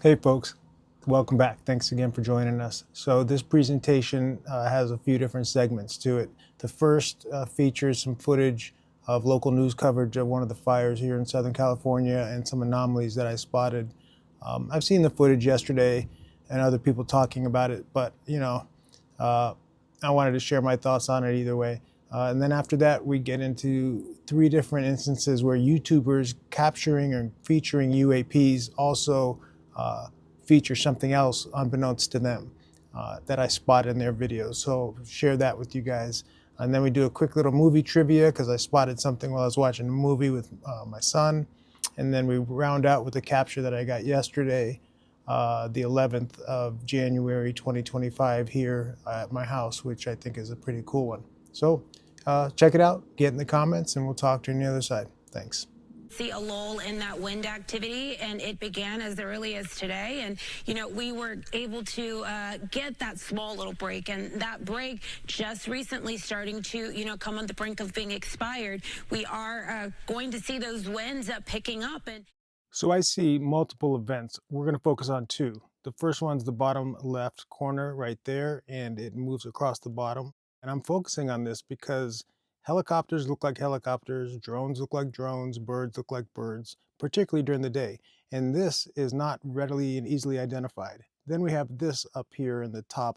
Hey folks, welcome back. Thanks again for joining us. So this presentation has a few different segments to it. The first features some footage of local news coverage of one of the fires here in Southern California and some anomalies that I spotted. I've seen the footage yesterday and other people talking about it, but uh, I wanted to share my thoughts on it either way. And then after that, we get into three different instances where YouTubers capturing and featuring UAPs also feature something else unbeknownst to them that I spotted in their videos. So share that with you guys. And then we do a quick little movie trivia because I spotted something while I was watching a movie with my son. And then we round out with the capture that I got yesterday, the 11th of January 2025 here at my house, which I think is a pretty cool one. So check it out, get in the comments, and we'll talk to you on the other side. Thanks. See a lull in that wind activity, and it began as early as today. And we were able to get that small little break, and that break just recently starting to come on the brink of being expired. We are going to see those winds picking up. And so I see multiple events. We're going to focus on two. The first one's the bottom left corner right there, and it moves across the bottom. And I'm focusing on this because helicopters look like helicopters, drones look like drones, birds look like birds, particularly during the day. And this is not readily and easily identified. Then we have this up here in the top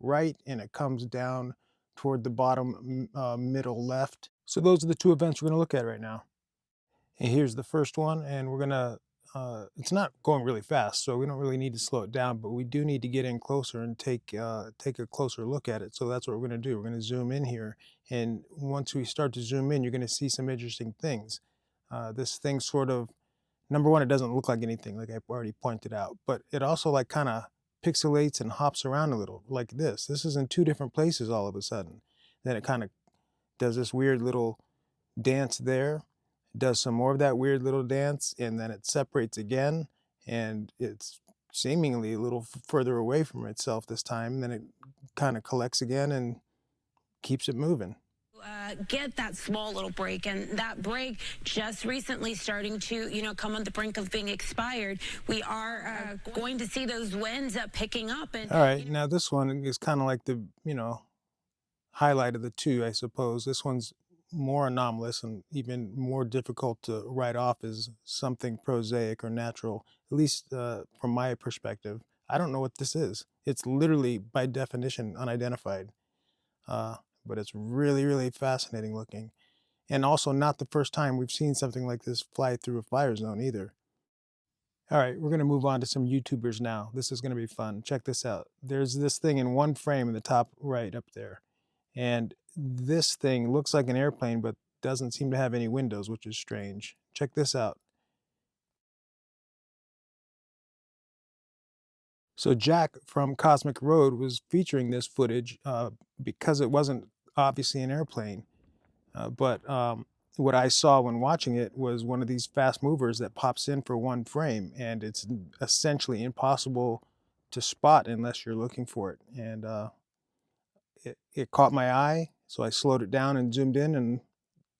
right, and it comes down toward the bottom middle left. So those are the two events we're going to look at right now. And here's the first one, and we're gonna, it's not going really fast, so we don't really need to slow it down, but we do need to get in closer and take a closer look at it. So that's what we're gonna do. We're gonna zoom in here, and once we start to zoom in, you're gonna see some interesting things. This thing sort of, number one, it doesn't look like anything, like I've already pointed out, but it also like kind of pixelates and hops around a little, like this. This is in two different places all of a sudden. Then it kind of does this weird little dance there, does some more of that weird little dance, and then it separates again, and it's seemingly a little further away from itself this time. Then it kind of collects again and keeps it moving. Get that small little break, and that break just recently starting to come on the brink of being expired. We are going to see those winds picking up. And all right, now this one is kind of like the highlight of the two, I suppose. This one's more anomalous and even more difficult to write off as something prosaic or natural, at least from my perspective. I don't know what this is. It's literally, by definition, unidentified. But it's really, really fascinating looking. And also not the first time we've seen something like this fly through a fire zone either. All right, we're going to move on to some YouTubers now. This is going to be fun. Check this out. There's this thing in one frame in the top right up there. And this thing looks like an airplane, but doesn't seem to have any windows, which is strange. Check this out. So Jack from Cosmic Road was featuring this footage because it wasn't obviously an airplane. But what I saw when watching it was one of these fast movers that pops in for one frame, and it's essentially impossible to spot unless you're looking for it. And it caught my eye, so I slowed it down and zoomed in and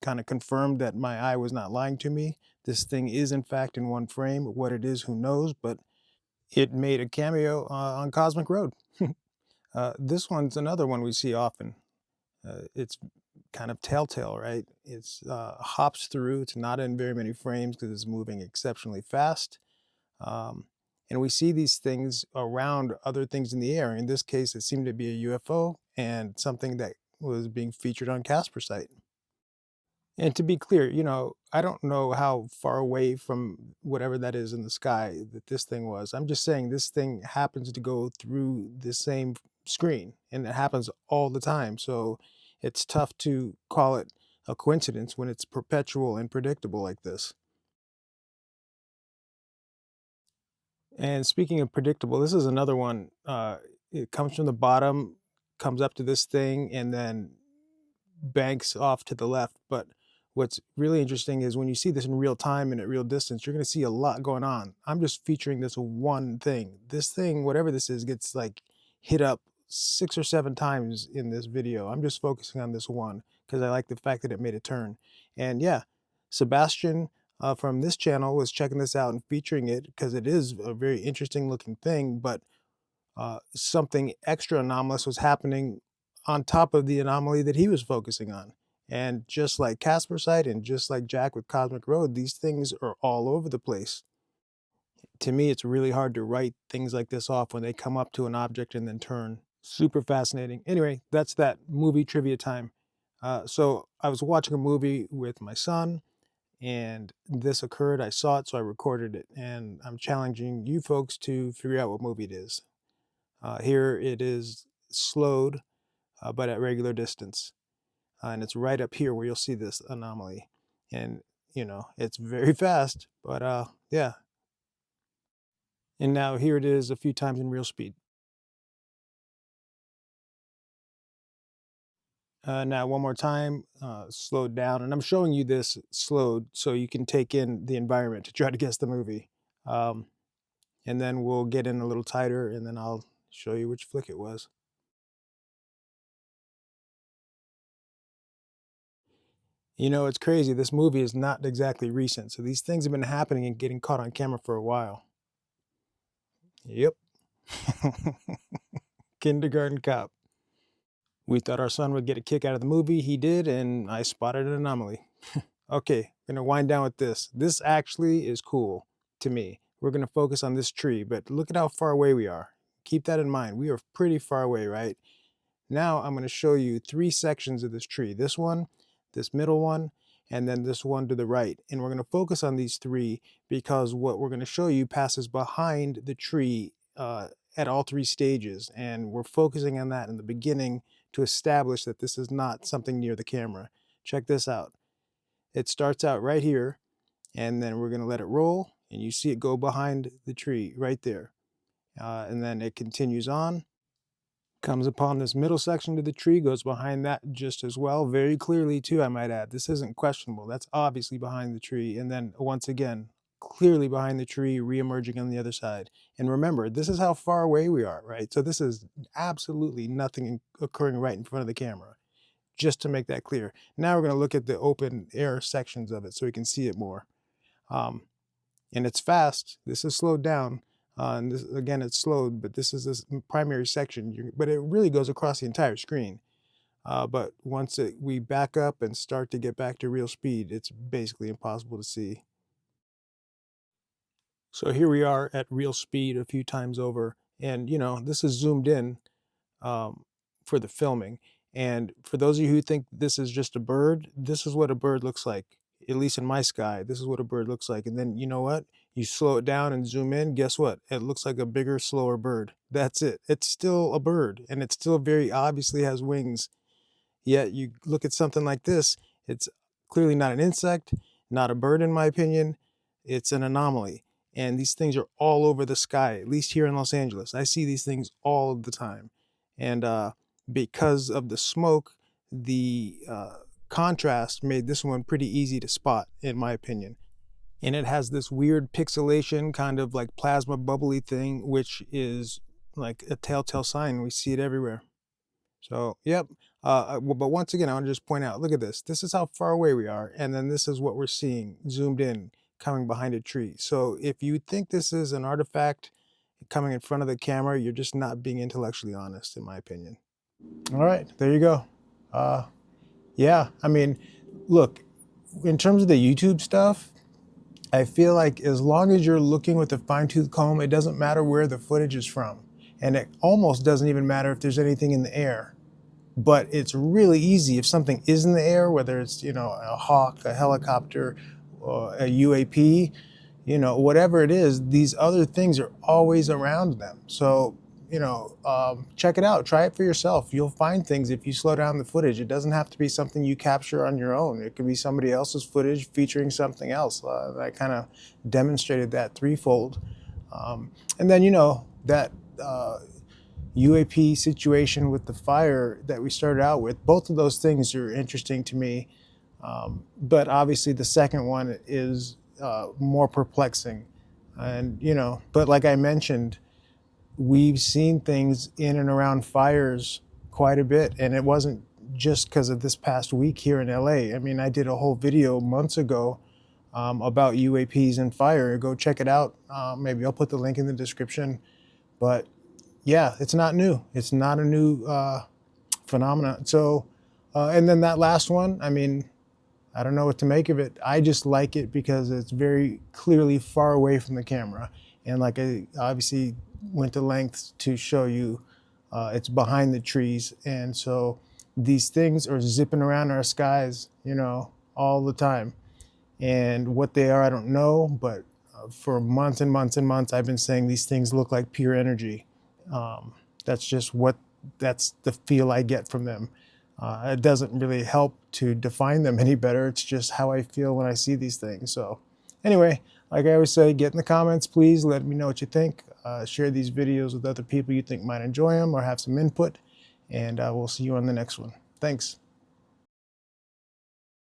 kind of confirmed that my eye was not lying to me. This thing is in fact in one frame. What it is, who knows, but it made a cameo on Cosmic Road. This one's another one we see often. It's kind of telltale, right? It's hops through. It's not in very many frames because it's moving exceptionally fast. And we see these things around other things in the air. In this case, it seemed to be a UFO and something that was being featured on Casper site. And to be clear, I don't know how far away from whatever that is in the sky that this thing was. I'm just saying this thing happens to go through the same screen, and it happens all the time. So it's tough to call it a coincidence when it's perpetual and predictable like this. And speaking of predictable, this is another one. It comes from the bottom, comes up to this thing, and then banks off to the left. But what's really interesting is when you see this in real time and at real distance, you're going to see a lot going on. I'm just featuring this one thing. This thing, whatever this is, gets like hit up 6 or 7 times in this video. I'm just focusing on this one because I like the fact that it made a turn. And yeah, Sebastian from this channel was checking this out and featuring it because it is a very interesting looking thing, but something extra anomalous was happening on top of the anomaly that he was focusing on. And just like Casper Site and just like Jack with Cosmic Road, these things are all over the place. To me, it's really hard to write things like this off when they come up to an object and then turn. Super fascinating. Anyway, that's that movie trivia time. So I was watching a movie with my son, and this occurred. I saw it, so I recorded it. And I'm challenging you folks to figure out what movie it is. Here it is slowed, but at regular distance. And it's right up here where you'll see this anomaly. And, it's very fast, but yeah. And now here it is a few times in real speed. Now one more time, slowed down. And I'm showing you this slowed so you can take in the environment to try to guess the movie. Um, and then we'll get in a little tighter and then I'll show you which flick it was. It's crazy. This movie is not exactly recent. So these things have been happening and getting caught on camera for a while. Yep. Kindergarten Cop. We thought our son would get a kick out of the movie. He did, and I spotted an anomaly. Okay, gonna wind down with this. This actually is cool to me. We're gonna focus on this tree, but look at how far away we are. Keep that in mind. We are pretty far away, right? Now I'm gonna show you 3 sections of this tree. This one, this middle one, and then this one to the right. And we're gonna focus on these 3 because what we're gonna show you passes behind the tree at all 3 stages. And we're focusing on that in the beginning to establish that this is not something near the camera. Check this out. It starts out right here, and then we're gonna let it roll, and you see it go behind the tree right there. And then it continues on, comes upon this middle section of the tree, goes behind that just as well, very clearly too, I might add. This isn't questionable. That's obviously behind the tree. And then once again, clearly behind the tree, re-emerging on the other side. And remember, this is how far away we are, right? So this is absolutely nothing occurring right in front of the camera, just to make that clear. Now we're gonna look at the open air sections of it so we can see it more. And it's fast. This is slowed down. And this, again, it's slowed, but this is this primary section. But it really goes across the entire screen. But once we back up and start to get back to real speed, it's basically impossible to see. So here we are at real speed a few times over. And, this is zoomed in um, for the filming. And for those of you who think this is just a bird, this is what a bird looks like. At least in my sky, this is what a bird looks like. And then you know what? You slow it down and zoom in, guess what? It looks like a bigger, slower bird. That's it. It's still a bird, and it still very obviously has wings. Yet you look at something like this, it's clearly not an insect, not a bird in my opinion. It's an anomaly. And these things are all over the sky, at least here in Los Angeles. I see these things all the time. And because of the smoke, the contrast made this one pretty easy to spot, in my opinion. And it has this weird pixelation, kind of like plasma bubbly thing, which is like a telltale sign. We see it everywhere. So, yep. But once again, I want to just point out, look at this. This is how far away we are. And then this is what we're seeing zoomed in coming behind a tree. So if you think this is an artifact coming in front of the camera, you're just not being intellectually honest, in my opinion. All right, there you go. Yeah, I mean, look, in terms of the YouTube stuff, I feel like as long as you're looking with a fine-tooth comb, it doesn't matter where the footage is from. And it almost doesn't even matter if there's anything in the air. But it's really easy if something is in the air, whether it's, a hawk, a helicopter, or a UAP, whatever it is, these other things are always around them. So, check it out. Try it for yourself. You'll find things if you slow down the footage. It doesn't have to be something you capture on your own. It could be somebody else's footage featuring something else. I kind of demonstrated that threefold. And then, that UAP situation with the fire that we started out with, both of those things are interesting to me. But obviously the second one is more perplexing. And, but like I mentioned, we've seen things in and around fires quite a bit. And it wasn't just because of this past week here in LA. I mean, I did a whole video months ago about UAPs and fire. Go check it out. Maybe I'll put the link in the description. But yeah, it's not new. It's not a new phenomenon. So, and then that last one, I mean, I don't know what to make of it. I just like it because it's very clearly far away from the camera. And like I obviously went to lengths to show you it's behind the trees. And so these things are zipping around our skies, you know, all the time. And what they are, I don't know, but for months and months and months, I've been saying these things look like pure energy. That's just that's the feel I get from them. It doesn't really help to define them any better. It's just how I feel when I see these things. So anyway, like I always say, get in the comments, please. Let me know what you think. Share these videos with other people you think might enjoy them or have some input. And we'll see you on the next one. Thanks.